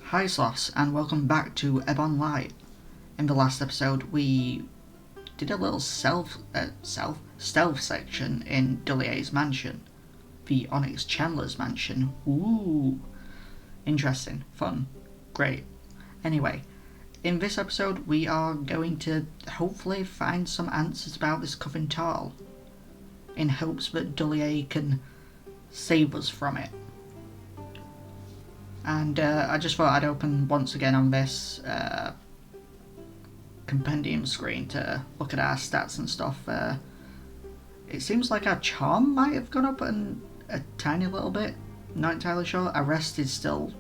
Hi Sloths, and welcome back to Ebon Light. In the last episode we did a little stealth section in Duliae's mansion. The Onyx Chandler's mansion. Ooh. Interesting. Fun. Great. Anyway, in this episode we are going to hopefully find some answers about this coffin tall, in hopes that Duliae can save us from it. And I just thought I'd open once again on this compendium screen to look at our stats and stuff. It seems like our charm might have gone up a tiny little bit. Not entirely sure. Our rest is still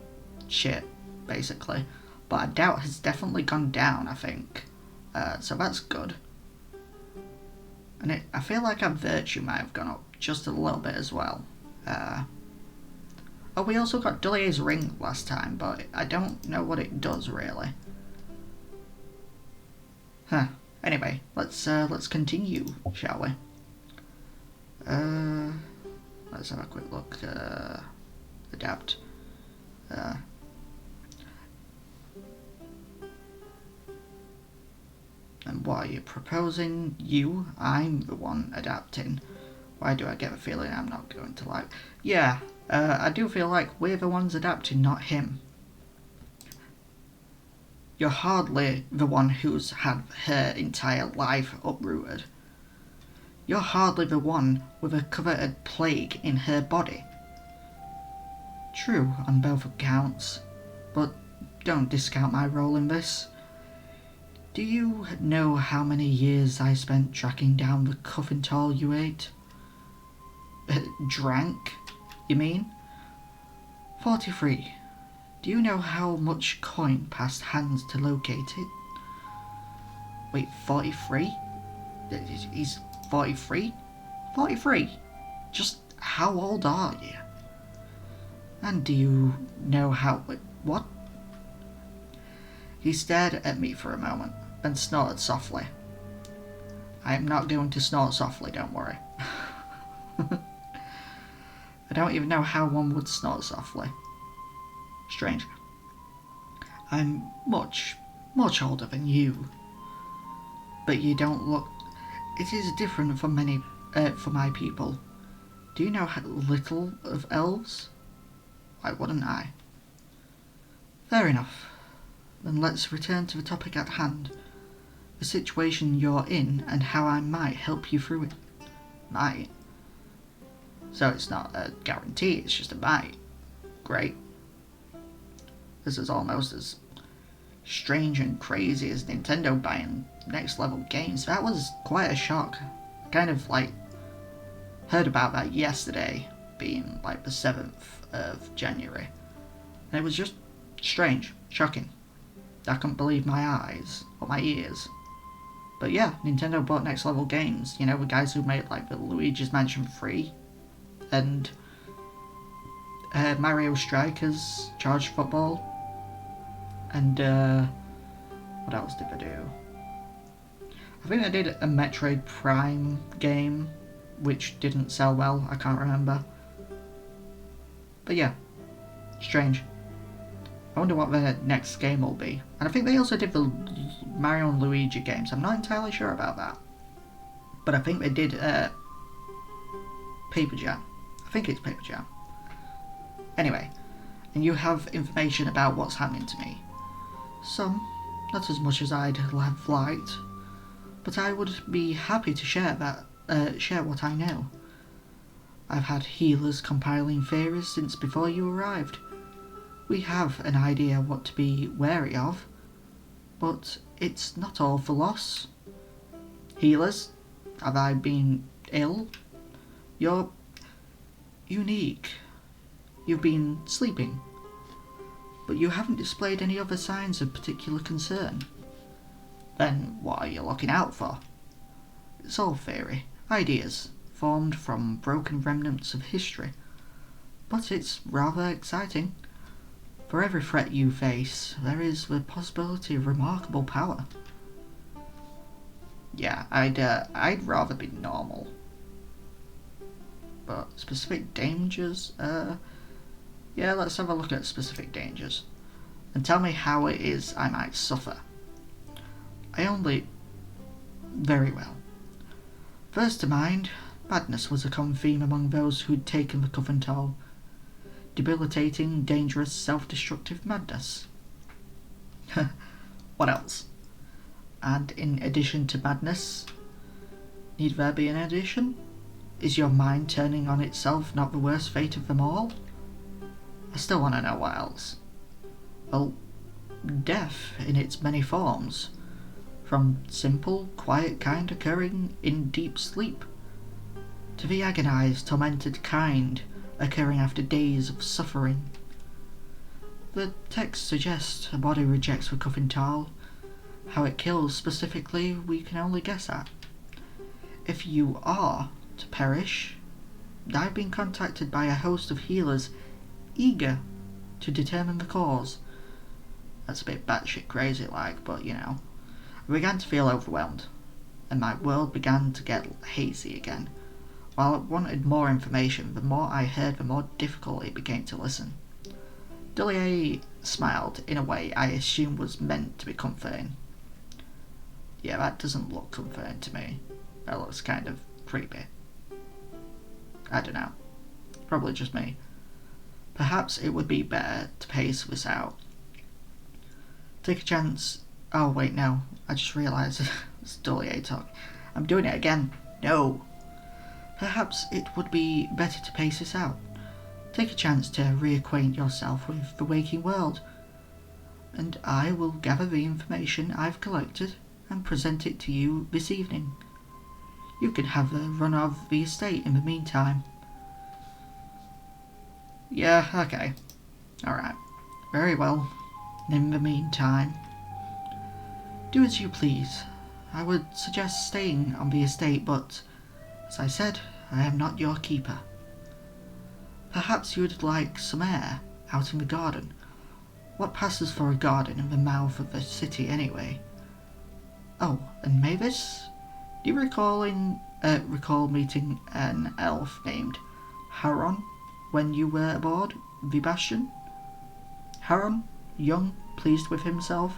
shit, basically. But our doubt has definitely gone down, I think. So that's good. And I feel like our virtue might have gone up just a little bit as well. Oh, we also got Duliae's ring last time, but I don't know what it does really. Anyway, let's continue, shall we? Let's have a quick look. Adapt. And what are you proposing? I'm the one adapting. Why do I get the feeling I'm not going to like... Yeah, I do feel like we're the ones adapting, not him. You're hardly the one who's had her entire life uprooted. You're hardly the one with a coveted plague in her body. True on both accounts, but don't discount my role in this. Do you know how many years I spent tracking down the coffin tall you ate? Drank, you mean? 43. Do you know how much coin passed hands to locate it? Wait, 43? He's 43? 43? Just how old are you? And do you know how... What? He stared at me for a moment, then snorted softly. I am not going to snort softly, don't worry. I don't even know how one would snort softly. Strange. I'm much, much older than you. But you don't look... It is different for my people. Do you know little of elves? Why wouldn't I? Fair enough. Then let's return to the topic at hand. The situation you're in and how I might help you through it. Might? So it's not a guarantee, it's just a might. Great. This is almost as strange and crazy as Nintendo buying next level games. That was quite a shock. I kind of heard about that yesterday, being the 7th of January. And it was just strange, shocking. I couldn't believe my eyes, or my ears. But yeah, Nintendo bought next level games. You know, the guys who made the Luigi's Mansion 3 and Mario Strikers, Charge Football, and what else did they do? I think they did a Metroid Prime game, which didn't sell well, I can't remember. But yeah, strange. I wonder what their next game will be. And I think they also did the Mario and Luigi games. I'm not entirely sure about that. But I think they did Paper Jam. I think it's Paper Jam. Anyway, and you have information about what's happening to me. Some, not as much as I'd have liked, but I would be happy to share what I know. I've had healers compiling theories since before you arrived. We have an idea what to be wary of, but it's not all for loss. Healers, have I been ill? You're unique. You've been sleeping, but you haven't displayed any other signs of particular concern. Then what are you looking out for? It's all theory, ideas, formed from broken remnants of history. But it's rather exciting. For every threat you face, there is the possibility of remarkable power. Yeah, I'd rather be normal. But specific dangers? Yeah, let's have a look at specific dangers. and tell me how it is I might suffer. I only... Very well. First to mind, madness was a common theme among those who'd taken the Covental. Debilitating, dangerous, self-destructive madness. What else? And in addition to madness, need there be an addition? Is your mind turning on itself not the worst fate of them all? I still want to know what else. Well, death in its many forms. From simple, quiet kind occurring in deep sleep, to the agonized, tormented kind occurring after days of suffering. The text suggests a body rejects the Covental. How it kills specifically, we can only guess at. If you are to perish, I've been contacted by a host of healers eager to determine the cause. That's a bit batshit crazy like, but you know. I began to feel overwhelmed, and my world began to get hazy again. While I wanted more information, the more I heard, the more difficult it became to listen. Duliae smiled in a way I assume was meant to be comforting. Yeah, that doesn't look comforting to me. That looks kind of creepy. I don't know. Probably just me. Perhaps it would be better to pace this out. Take a chance. Oh wait, no. I just realised it's Duliae talk. I'm doing it again. No. Perhaps it would be better to pace this out. Take a chance to reacquaint yourself with the waking world, and I will gather the information I've collected and present it to you this evening. You can have the run of the estate in the meantime. Yeah, okay. Alright. Very well. In the meantime, do as you please. I would suggest staying on the estate, but, as I said, I am not your keeper. Perhaps you would like some air out in the garden. What passes for a garden in the mouth of the city, anyway? Oh, and Mavis? Do you recall meeting an elf named Haron when you were aboard the Bastion? Haron, young, pleased with himself.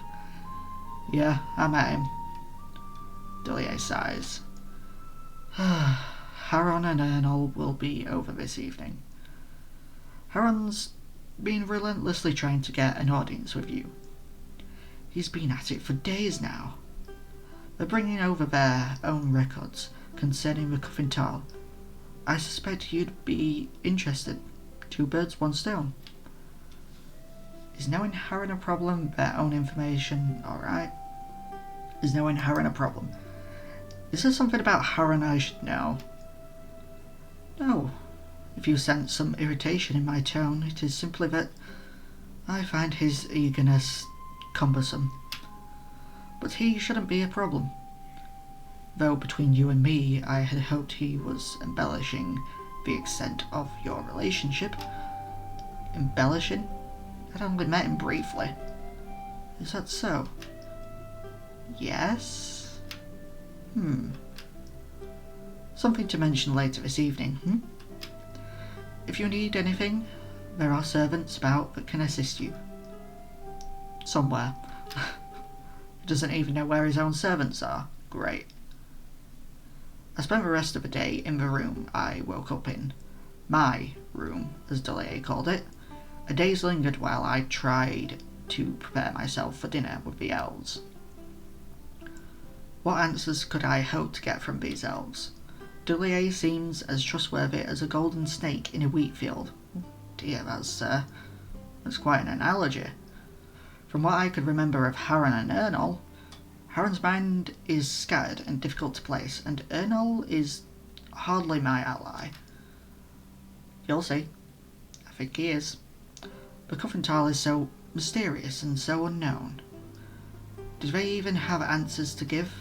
Yeah, I met him. Duliae sighs. Haron and Ernol will be over this evening. Haron's been relentlessly trying to get an audience with you. He's been at it for days now. They're bringing over their own records concerning the Covental. I suspect you'd be interested. 2 birds, 1 stone. Is knowing Haron a problem? Their own information, alright. Is knowing Haron a problem? Is there something about Haron I should know? No. If you sense some irritation in my tone, it is simply that I find his eagerness cumbersome. But he shouldn't be a problem. Though between you and me, I had hoped he was embellishing the extent of your relationship. Embellishing? I'd only met him briefly. Is that so? Yes? Something to mention later this evening, If you need anything, there are servants about that can assist you. Somewhere. He doesn't even know where his own servants are. Great. I spent the rest of the day in the room I woke up in. My room, as Duliae called it. A days lingered while I tried to prepare myself for dinner with the elves. What answers could I hope to get from these elves? Duliae seems as trustworthy as a golden snake in a wheat field. Dear, that's quite an analogy. From what I could remember of Haron and Ernol, Haron's mind is scattered and difficult to place, and Ernol is hardly my ally. You'll see. I think he is. The Covental is so mysterious and so unknown. Did they even have answers to give?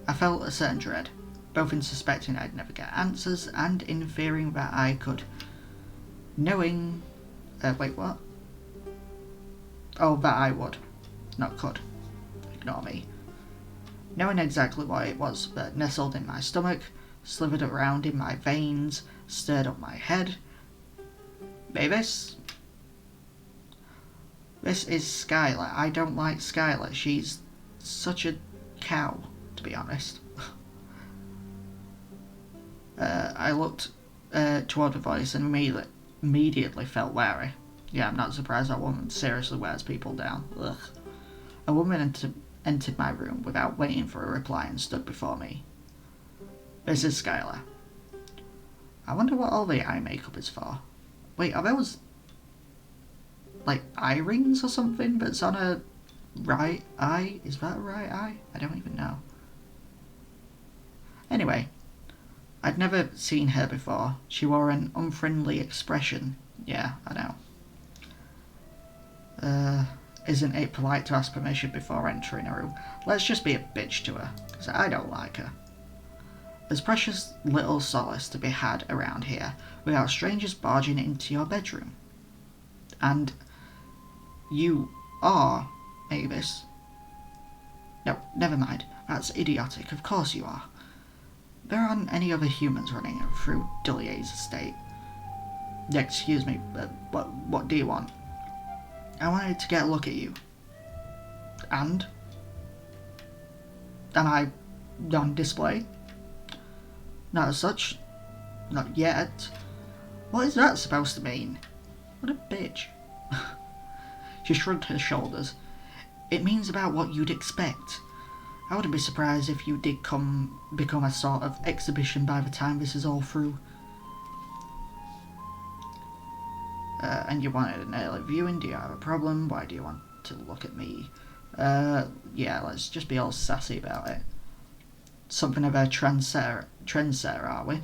I felt a certain dread, both in suspecting I'd never get answers and in fearing that I could. Knowing... wait, what? Oh, that I would. Not could. Ignore me. Knowing exactly what it was that nestled in my stomach, slithered around in my veins, stirred up my head. Mavis? This is Skylar. I don't like Skylar. She's such a cow, to be honest. I looked toward the voice and immediately felt wary. Yeah, I'm not surprised that woman seriously wears people down. Ugh. A woman entered my room without waiting for a reply and stood before me. This is Skylar. I wonder what all the eye makeup is for. Wait, are those like eye rings or something that's on her right eye? Is that a right eye? I don't even know. Anyway, I'd never seen her before. She wore an unfriendly expression. Yeah, I know. Isn't it polite to ask permission before entering a room? Let's just be a bitch to her, because I don't like her. There's precious little solace to be had around here without strangers barging into your bedroom. And you are Mavis. No, never mind. That's idiotic. Of course you are. There aren't any other humans running through Duliae's estate. Excuse me, what do you want? I wanted to get a look at you. And? Am I on display? Not as such. Not yet. What is that supposed to mean? What a bitch. She shrugged her shoulders. It means about what you'd expect. I wouldn't be surprised if you did become a sort of exhibition by the time this is all through. And you wanted an early viewing. Do you have a problem? Why do you want to look at me? Yeah, let's just be all sassy about it. Something of a trendsetter, are we?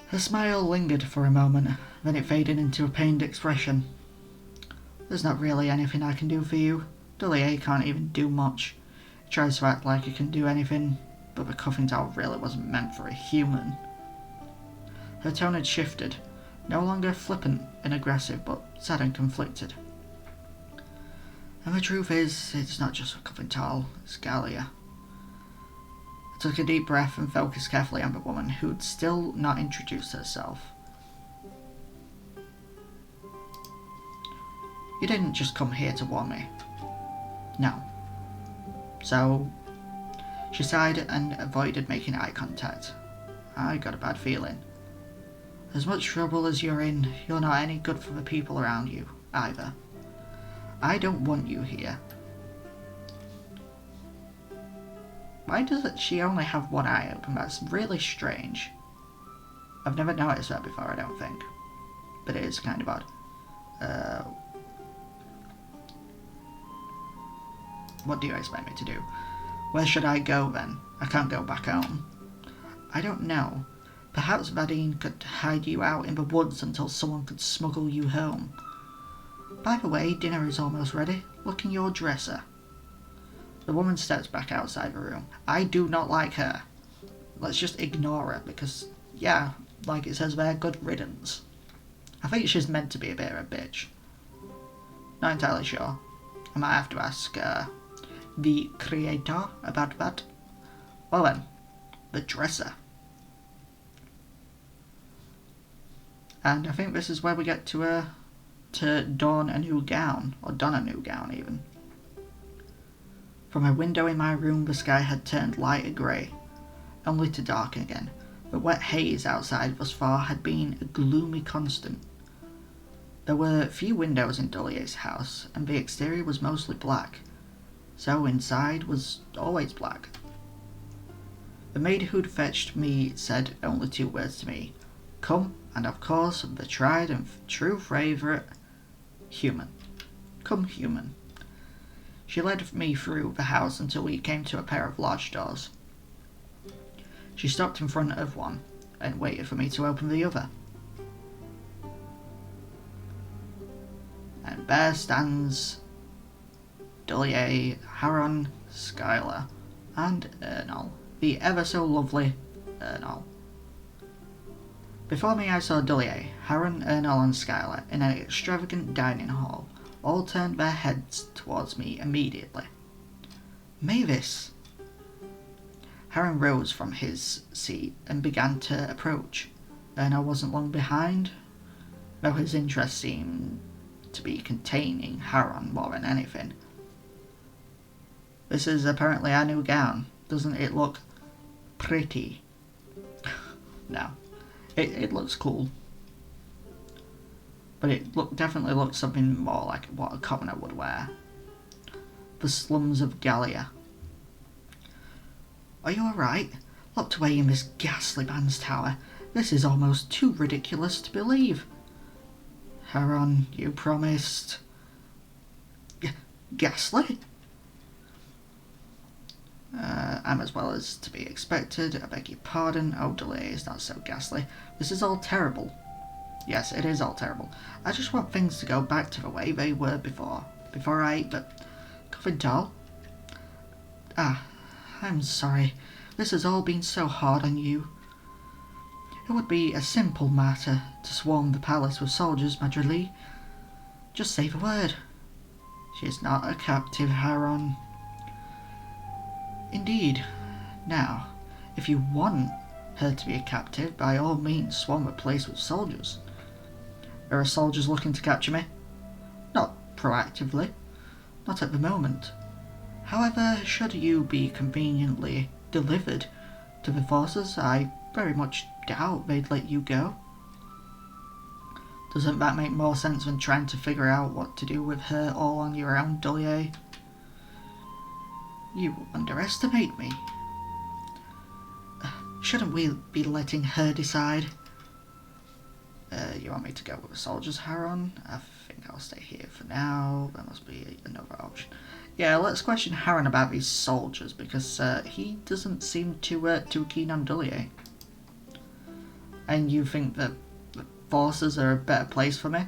Her smile lingered for a moment, then it faded into a pained expression. There's not really anything I can do for you. Duliae can't even do much. He tries to act like he can do anything, but the cuffing towel really wasn't meant for a human. Her tone had shifted, no longer flippant and aggressive, but sad and conflicted. And the truth is, it's not just a cuffing towel, it's Galia. I took a deep breath and focused carefully on the woman who'd still not introduced herself. You didn't just come here to warn me. No. So, she sighed and avoided making eye contact. I got a bad feeling. As much trouble as you're in, you're not any good for the people around you, either. I don't want you here. Why does she only have one eye open? That's really strange. I've never noticed that before, I don't think. But it is kind of odd. What do you expect me to do? Where should I go then? I can't go back home. I don't know. Perhaps Vadine could hide you out in the woods until someone could smuggle you home. By the way, dinner is almost ready. Look in your dresser. The woman stepped back outside the room. I do not like her. Let's just ignore her because, yeah, like it says there, good riddance. I think she's meant to be a bit of a bitch. Not entirely sure. I might have to ask the creator about that. Well then, the dresser. And I think this is where we get to don a new gown, or don a new gown even. From a window in my room, the sky had turned lighter grey, only to darken again. The wet haze outside thus far had been a gloomy constant. There were few windows in Duliae's house, and the exterior was mostly black, so inside was always black. The maid who'd fetched me said only 2 words to me. Come, and of course, the tried and true favourite, human. Come, human. She led me through the house until we came to a pair of large doors. She stopped in front of one and waited for me to open the other. And there stands Duliae, Haron, Skylar, and Ernol, the ever so lovely Ernol. Before me I saw Duliae, Haron, Ernol and Skylar in an extravagant dining hall. All turned their heads towards me immediately. Mavis! Haron rose from his seat and began to approach. Ernol wasn't long behind. though his interest seemed to be containing Haron more than anything. This is apparently our new gown. Doesn't it look pretty? No. It looks cool. But it definitely looks something more like what a commoner would wear. The slums of Gallia. Are you alright? Locked away in this ghastly man's tower. This is almost too ridiculous to believe. Haron, you promised... Ghastly? I'm as well as to be expected. I beg your pardon. Oh, Duliae is not so ghastly. This is all terrible. Yes, it is all terrible. I just want things to go back to the way they were before I ate the coffin tall. I'm sorry. This has all been so hard on you. It would be a simple matter to swarm the palace with soldiers, Madrilee. Just say the word. She is not a captive, Haron. Indeed. Now, if you want her to be a captive, by all means swarm the place with soldiers. There are soldiers looking to capture me. Not proactively. Not at the moment. However, should you be conveniently delivered to the forces, I very much doubt they'd let you go. Doesn't that make more sense than trying to figure out what to do with her all on your own, Duliae? You underestimate me. Shouldn't we be letting her decide? You want me to go with the soldiers, Haron? I think I'll stay here for now. There must be another option. Yeah, let's question Haron about these soldiers, because he doesn't seem too keen on Duliae. And you think that the forces are a better place for me?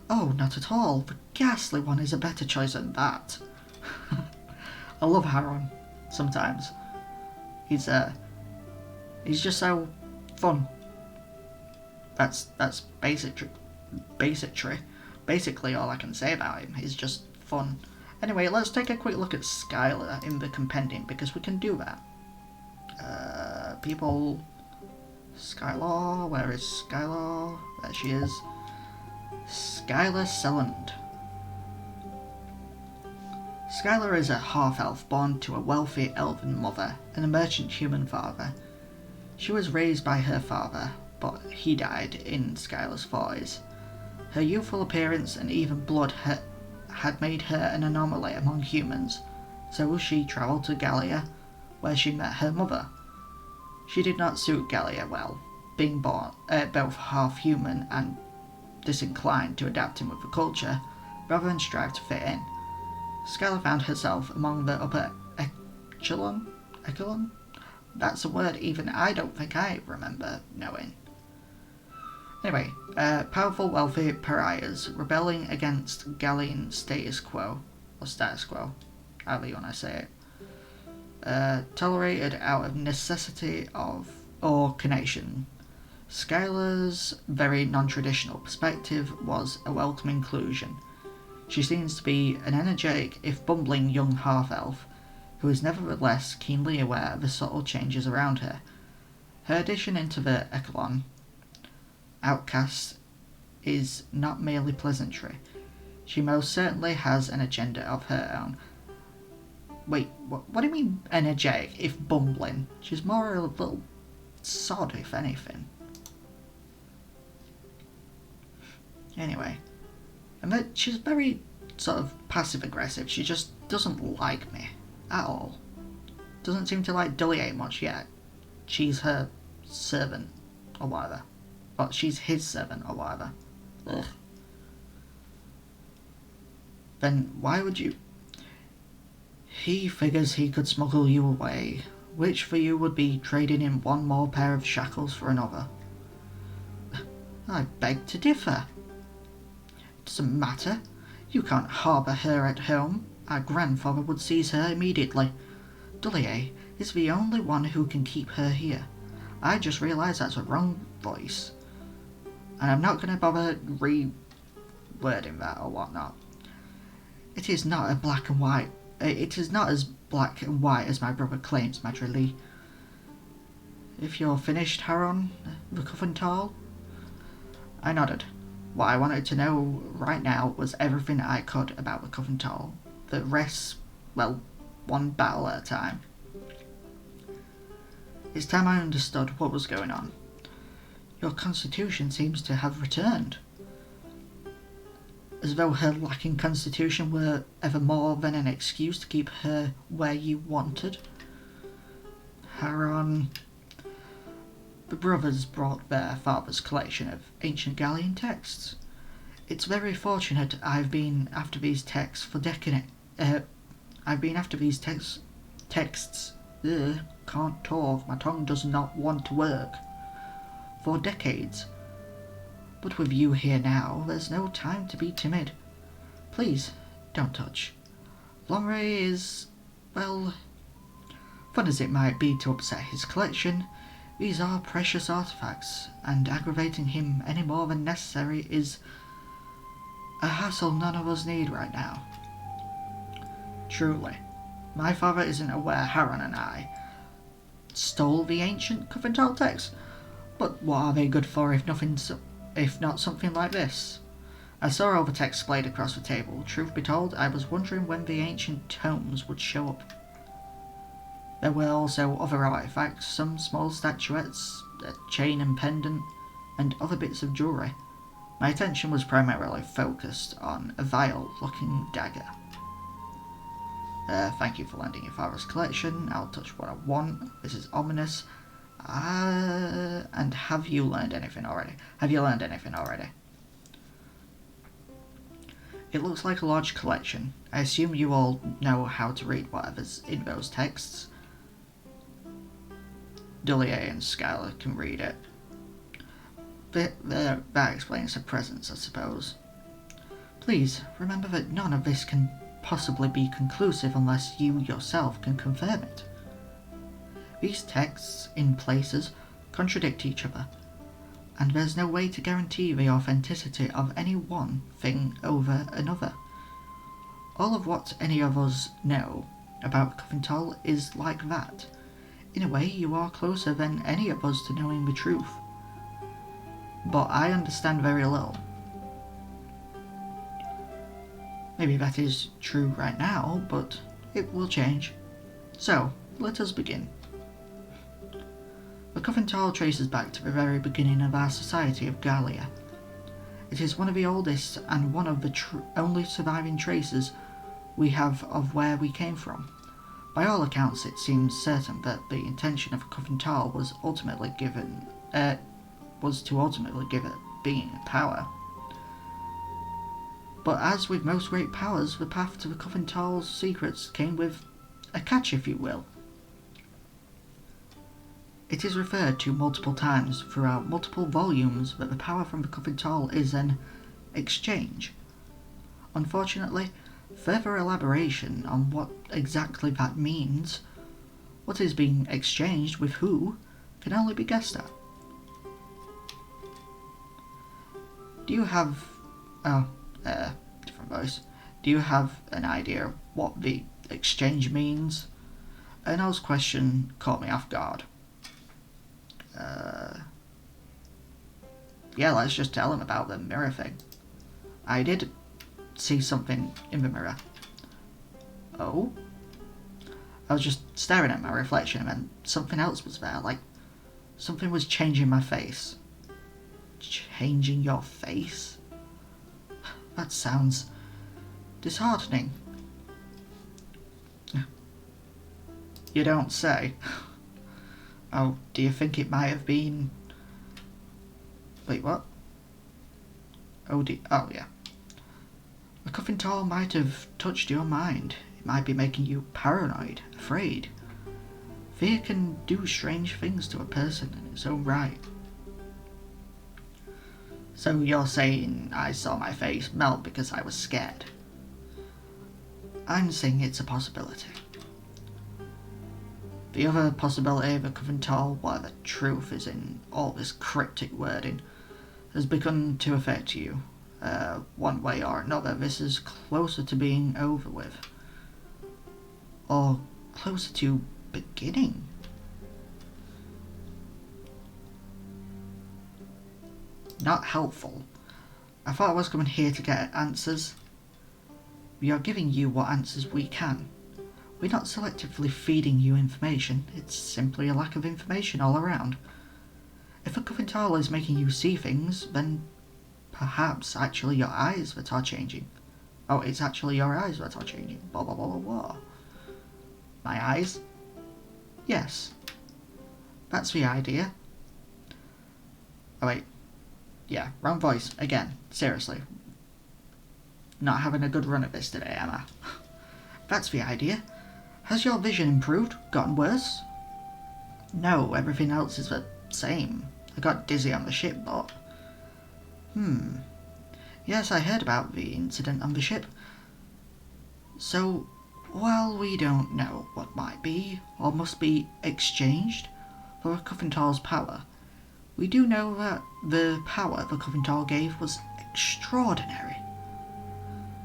Oh, not at all. The ghastly one is a better choice than that. I love Haron sometimes. He's just so fun. That's basically all I can say about him. He's just fun. Anyway, let's take a quick look at Skylar in the compendium, because we can do that. People... Skylar, where is Skylar? There she is. Skylar Selland. Skylar is a half-elf born to a wealthy elven mother and a merchant human father. She was raised by her father, but he died in Skylar's 40s. Her youthful appearance and even blood had made her an anomaly among humans, so she travelled to Gallia, where she met her mother. She did not suit Gallia well, being both half-human and disinclined to adapt in with the culture, rather than strive to fit in. Skylar found herself among the upper echelon? That's a word even I don't think I remember knowing. Anyway, powerful, wealthy pariahs rebelling against Gallian status quo, however you want to say it. Tolerated out of necessity or connection. Skylar's very non-traditional perspective was a welcome inclusion. She seems to be an energetic, if bumbling, young half-elf, who is nevertheless keenly aware of the subtle changes around her. Her addition into the echelon outcast is not merely pleasantry. She most certainly has an agenda of her own. Wait, what do you mean energetic, if bumbling? She's more a little sod, if anything. Anyway, and that she's very sort of passive-aggressive. She just doesn't like me at all. Doesn't seem to like Duliae much yet. She's her servant, or whatever. But she's his servant, or whatever. Ugh. Then why would you... He figures he could smuggle you away, which for you would be trading in one more pair of shackles for another. I beg to differ. It doesn't matter. You can't harbour her at home. Our grandfather would seize her immediately. Duliae is the only one who can keep her here. I just realised that's a wrong voice. And I'm not going to bother rewording that or whatnot. It is not as black and white as my brother claims, Madrilee. If you're finished, Haron, the coffin tall? I nodded. What I wanted to know right now was everything I could about the Covental. The rest, well, one battle at a time. It's time I understood what was going on. Your constitution seems to have returned. As though her lacking constitution were ever more than an excuse to keep her where you wanted. Haron. The brothers brought their father's collection of ancient Gallian texts. It's very fortunate I've been after these texts for decades. I've been after these texts. Can't talk. My tongue does not want to work. For decades. But with you here now, there's no time to be timid. Please, don't touch. Lomre is, well, fun as it might be to upset his collection, these are precious artifacts, and aggravating him any more than necessary is a hassle none of us need right now. Truly, my father isn't aware Haron and I stole the ancient Covental texts, but what are they good for if not something like this? I saw all the text splayed across the table. Truth be told, I was wondering when the ancient tomes would show up. There were also other artifacts, some small statuettes, a chain and pendant, and other bits of jewellery. My attention was primarily focused on a vile-looking dagger. Thank you for lending your father's collection. I'll touch what I want. This is ominous. And have you learned anything already? It looks like a large collection. I assume you all know how to read whatever's in those texts. Duliae and Skylar can read it. That explains her presence, I suppose. Please, remember that none of this can possibly be conclusive unless you yourself can confirm it. These texts, in places, contradict each other, and there's no way to guarantee the authenticity of any one thing over another. All of what any of us know about Covental is like that. In a way, you are closer than any of us to knowing the truth. But I understand very little. Maybe that is true right now, but it will change. So, let us begin. The Covental traces back to the very beginning of our society of Gallia. It is one of the oldest and one of the only surviving traces we have of where we came from. By all accounts, it seems certain that the intention of Covental was to ultimately give it being power. But as with most great powers, the path to the Covental's secrets came with a catch, if you will. It is referred to multiple times throughout multiple volumes that the power from the Covental is an exchange. Unfortunately, further elaboration on what exactly that means, what is being exchanged with who, can only be guessed at. Do you have... different voice. Do you have an idea of what the exchange means? Ernol's question caught me off guard. Yeah, let's just tell him about the mirror thing. I did see something in the mirror. Oh? I was just staring at my reflection and then something else was there, like something was changing my face. Changing your face? That sounds disheartening. You don't say. Oh, do you think it might have been... Wait, what? Oh yeah. The Covental might have touched your mind. It might be making you paranoid, afraid. Fear can do strange things to a person in its own right. So you're saying I saw my face melt because I was scared? I'm saying it's a possibility. The other possibility of a Covental, where the truth is in all this cryptic wording, has begun to affect you. One way or another, this is closer to being over with. Or closer to beginning. Not helpful. I thought I was coming here to get answers. We are giving you what answers we can. We're not selectively feeding you information, it's simply a lack of information all around. If a Covental is making you see things, then perhaps actually your eyes that are changing. Oh, it's actually your eyes that are changing. Blah blah blah blah blah. My eyes? Yes. That's the idea. Oh wait. Yeah, wrong voice. Again. Seriously. Not having a good run at this today, am I? That's the idea. Has your vision improved? Gotten worse? No, everything else is the same. I got dizzy on the ship, but... Yes, I heard about the incident on the ship. So, while we don't know what might be, or must be, exchanged for a Covental's power, we do know that the power the Covental gave was extraordinary.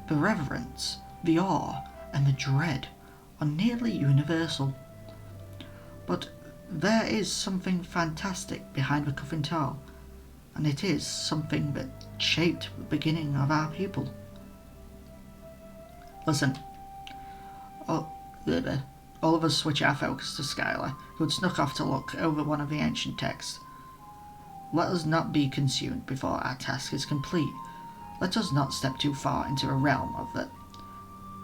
The reverence, the awe, and the dread are nearly universal. But there is something fantastic behind the Covental, and it is something that shaped the beginning of our people. Listen. All of us switch our focus to Skylar, who had snuck off to look over one of the ancient texts. Let us not be consumed before our task is complete. Let us not step too far into a realm of the...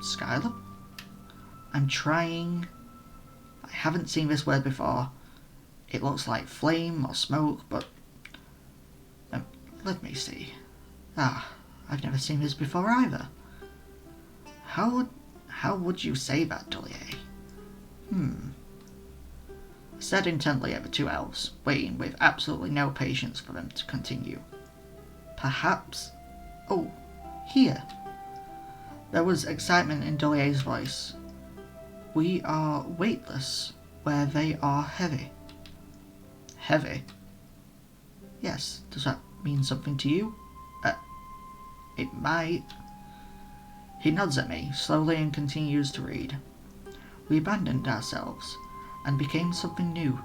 Skylar? I'm trying... I haven't seen this word before. It looks like flame or smoke, but... let me see. I've never seen this before either. How would you say that, Duliae? I stared intently at the two elves, waiting with absolutely no patience for them to continue. Perhaps... Oh, here. There was excitement in Duliae's voice. We are weightless, where they are heavy. Heavy? Yes, does that mean something to you? It might. He nods at me, slowly, and continues to read. We abandoned ourselves, and became something new.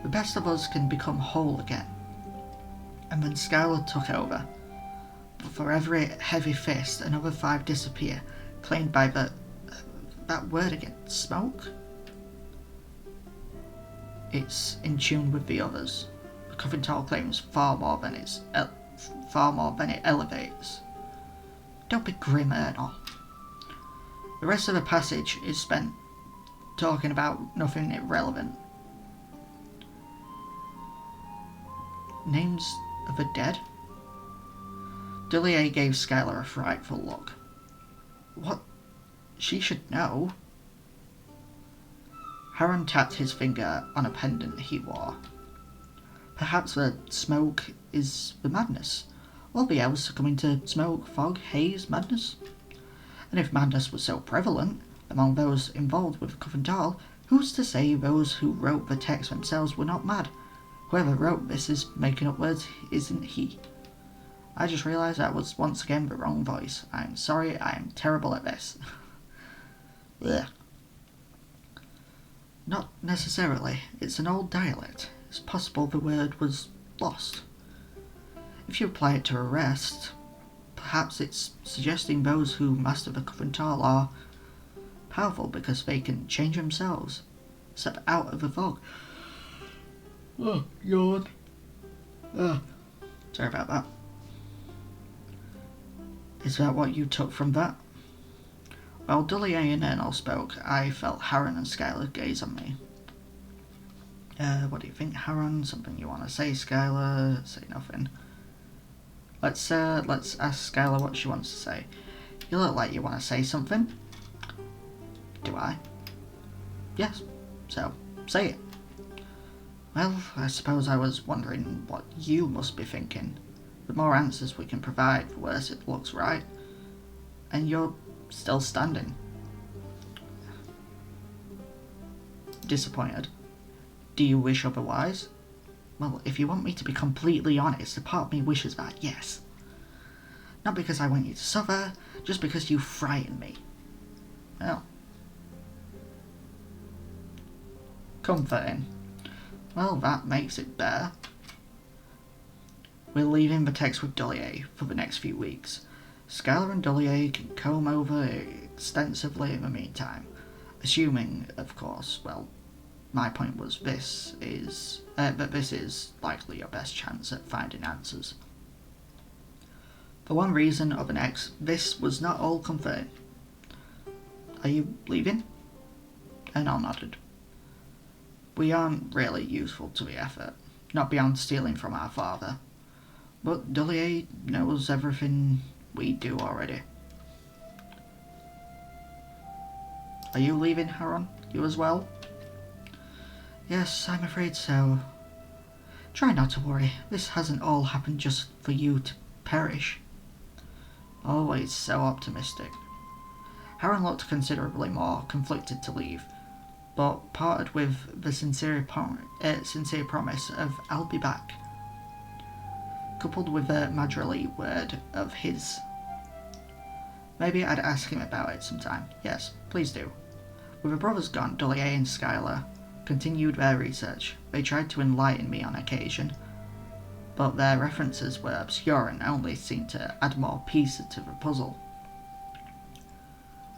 The best of us can become whole again. And then Skylar took over. But for every heavy fist, another 5 disappear, claimed by that word again, smoke? It's in tune with the others. The Covental claims far more than it elevates. Don't be grim, Ernol. The rest of the passage is spent talking about nothing irrelevant. Names of the dead? Duliae gave Skylar a frightful look. What? She should know. Haron tapped his finger on a pendant he wore. Perhaps the smoke is the madness. All the elves succumb into smoke, fog, haze, madness. And if madness was so prevalent among those involved with Covental, who's to say those who wrote the text themselves were not mad? Whoever wrote this is making up words, isn't he? I just realised that was once again the wrong voice. I'm sorry, I am terrible at this. Ugh. Not necessarily. It's an old dialect. It's possible the word was lost. If you apply it to arrest, perhaps it's suggesting those who master the Covental are powerful because they can change themselves, step out of the fog. Oh, yawn. Sorry about that. Is that what you took from that? While Duliae and Ernol spoke, I felt Haron and Skylar gaze on me. What do you think, Haron? Something you want to say, Skylar? Say nothing. Let's ask Skylar what she wants to say. You look like you want to say something. Do I? Yes. So, say it. Well, I suppose I was wondering what you must be thinking. The more answers we can provide, the worse it looks, right? And you're still standing. Disappointed. Do you wish otherwise? Well, if you want me to be completely honest, a part of me wishes that, yes. Not because I want you to suffer, just because you frighten me. Well. Comforting. Well, that makes it better. We're leaving the text with Duliae for the next few weeks. Skylar and Duliae can comb over extensively in the meantime. Assuming, of course, well, my point was that this is likely your best chance at finding answers. For one reason or the next, this was not all confirmed. Are you leaving? Ernol nodded. We aren't really useful to the effort, not beyond stealing from our father. But Duliae knows everything we do already. Are you leaving, Haron? You as well? Yes, I'm afraid so. Try not to worry. This hasn't all happened just for you to perish. Always so optimistic. Haron looked considerably more conflicted to leave, but parted with the sincere promise of "I'll be back," coupled with a Madrilee word of his. Maybe I'd ask him about it sometime. Yes, please do. With the brothers gone, Duliae and Skylar continued their research. They tried to enlighten me on occasion, but their references were obscure and only seemed to add more pieces to the puzzle.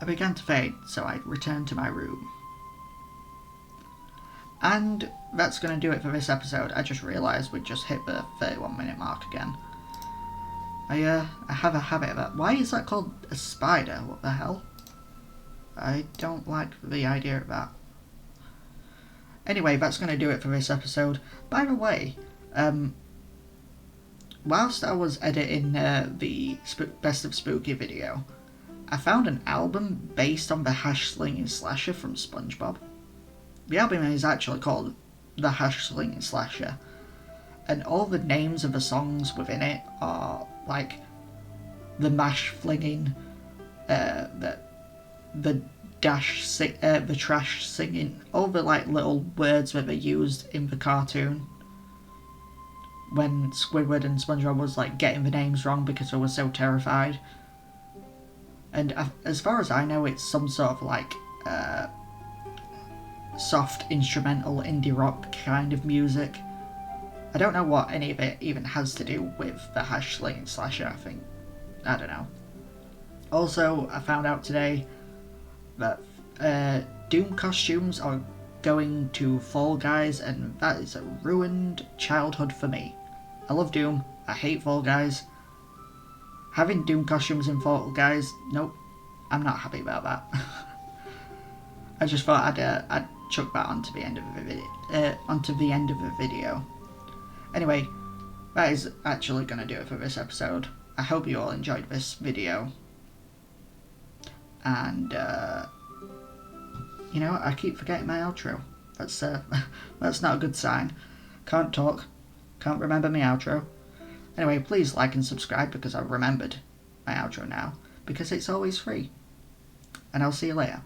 I began to fade, so I returned to my room. And that's going to do it for this episode. I just realised we just hit the 31-minute mark again. I have a habit of that. Why is that called a spider? What the hell? I don't like the idea of that. Anyway, that's going to do it for this episode. By the way, whilst I was editing the Best of Spooky video, I found an album based on the Hash Slinging Slasher from SpongeBob. The album is actually called The Hash Slinging Slasher, and all the names of the songs within it are like the mash flinging, the trash singing, all the like little words that they used in the cartoon when Squidward and SpongeBob was like getting the names wrong because they were so terrified. And as far as I know, it's some sort of like soft instrumental indie rock kind of music. I don't know what any of it even has to do with the Hash Slinging Slasher. I don't know. Also, I found out today that Doom costumes are going to Fall Guys, and that is a ruined childhood for me. I love Doom. I hate Fall Guys. Having Doom costumes in Fall Guys, nope. I'm not happy about that. I just thought I'd chuck that onto the end of the video. Anyway, that is actually going to do it for this episode. I hope you all enjoyed this video. And, I keep forgetting my outro. That's not a good sign. Can't talk. Can't remember my outro. Anyway, please like and subscribe because I've remembered my outro now. Because it's always free. And I'll see you later.